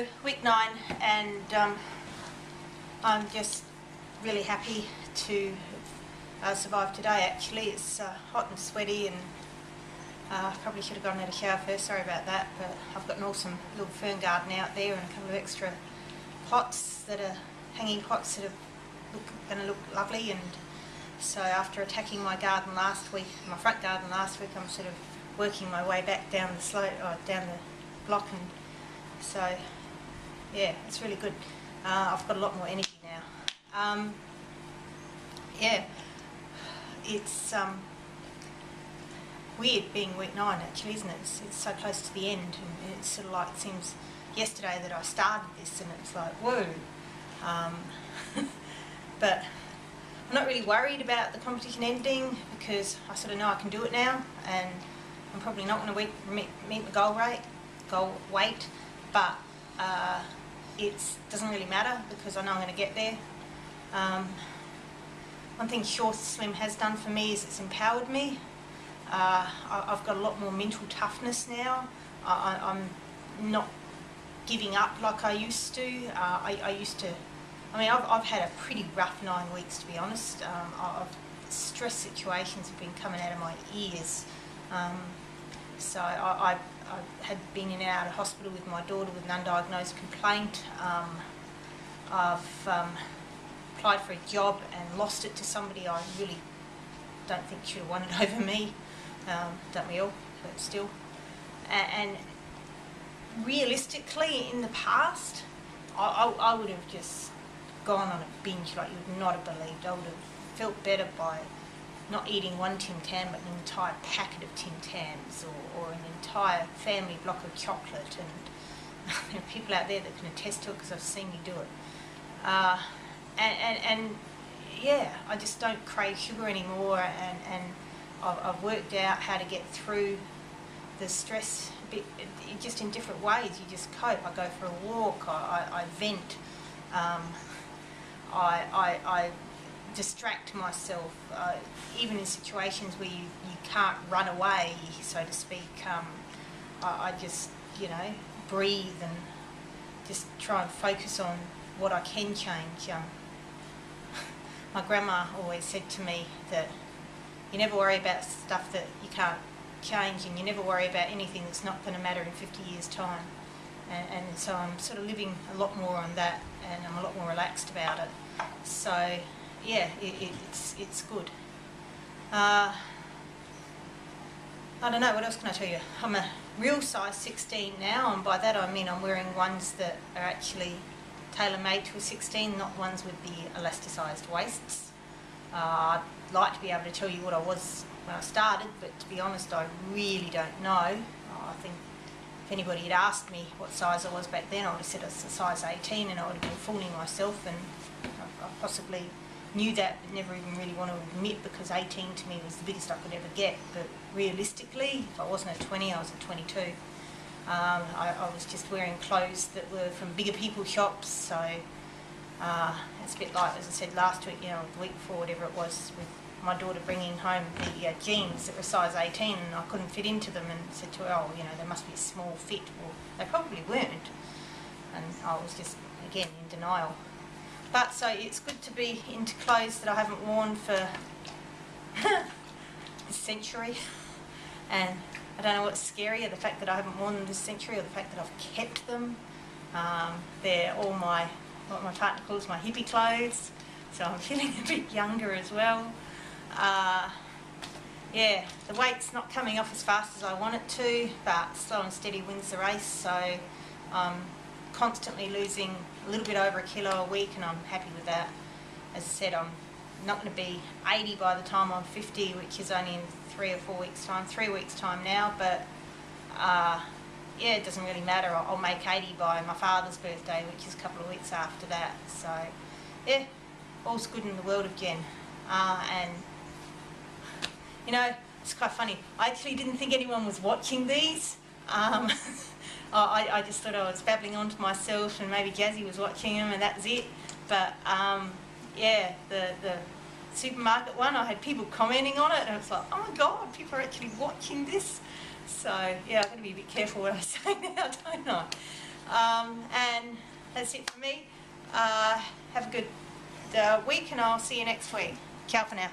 So week 9, and I'm just really happy to survive today. Actually, it's hot and sweaty, and probably should have gone and had a shower first, sorry about that, but I've got an awesome little fern garden out there and a couple of extra pots that are hanging pots that are going to look lovely. And so after attacking my garden last week, my front garden last week, I'm sort of working my way back down the slope, down the block, and so yeah, it's really good. I've got a lot more energy now. Yeah, it's weird being week 9 actually, isn't it? It's so close to the end, and it's sort of like, it seems yesterday that I started this, and it's like, whoa. But I'm not really worried about the competition ending, because I sort of know I can do it now, and I'm probably not going to meet my goal weight, but it doesn't really matter because I know I'm going to get there. One thing SureSlim has done for me is it's empowered me. I've got a lot more mental toughness now. I'm not giving up like I used to. I mean, I've had a pretty rough 9 weeks, to be honest. Stress situations have been coming out of my ears. So I had been in and out of hospital with my daughter with an undiagnosed complaint. I've applied for a job and lost it to somebody I really don't think should have won it over me. Don't we all? But still. And realistically, in the past, I would have just gone on a binge like you would not have believed. I would have felt better by not eating one Tim Tam but an entire packet of Tim Tams, or an entire family block of chocolate, and there are people out there that can attest to it because I've seen you do it. And yeah, I just don't crave sugar anymore, and I've worked out how to get through the stress just in different ways. You just cope. I go for a walk, I vent, I distract myself, even in situations where you can't run away, so to speak. I just, breathe and just try and focus on what I can change. My grandma always said to me that you never worry about stuff that you can't change, and you never worry about anything that's not going to matter in 50 years' time. And so I'm sort of living a lot more on that, and I'm a lot more relaxed about it. So yeah, it's good. I don't know, what else can I tell you? I'm a real size 16 now, and by that I mean I'm wearing ones that are actually tailor-made to a 16, not ones with the elasticized waists. I'd like to be able to tell you what I was when I started, but to be honest, I really don't know. I think if anybody had asked me what size I was back then, I would have said it's a size 18, and I would have been fooling myself, and I possibly knew that but never even really want to admit, because 18 to me was the biggest I could ever get. But realistically, if I wasn't at 20, I was at 22. I was just wearing clothes that were from bigger people's shops, so it's a bit like, as I said last week, the week before, whatever it was, with my daughter bringing home the jeans that were size 18, and I couldn't fit into them, and said to her, oh, there must be a small fit. Well, they probably weren't, and I was just, again, in denial. But so it's good to be into clothes that I haven't worn for a century, and I don't know what's scarier, the fact that I haven't worn them this century, or the fact that I've kept them. They're all what my partner calls my hippie clothes, so I'm feeling a bit younger as well. Yeah, the weight's not coming off as fast as I want it to, but slow and steady wins the race, so I'm constantly losing a little bit over a kilo a week, and I'm happy with that. As I said, I'm not going to be 80 by the time I'm 50, which is only in 3 or 4 weeks' time, 3 weeks' time now, but yeah, it doesn't really matter. I'll make 80 by my father's birthday, which is a couple of weeks after that. So yeah, all's good in the world of Jen. And it's quite funny, I actually didn't think anyone was watching these. I just thought I was babbling on to myself, and maybe Jazzy was watching them, and that's it. But yeah, the supermarket one, I had people commenting on it, and it's like, oh my god, people are actually watching this. So yeah, I've got to be a bit careful what I say now, don't And that's it for me. Have a good week, and I'll see you next week. Ciao for now.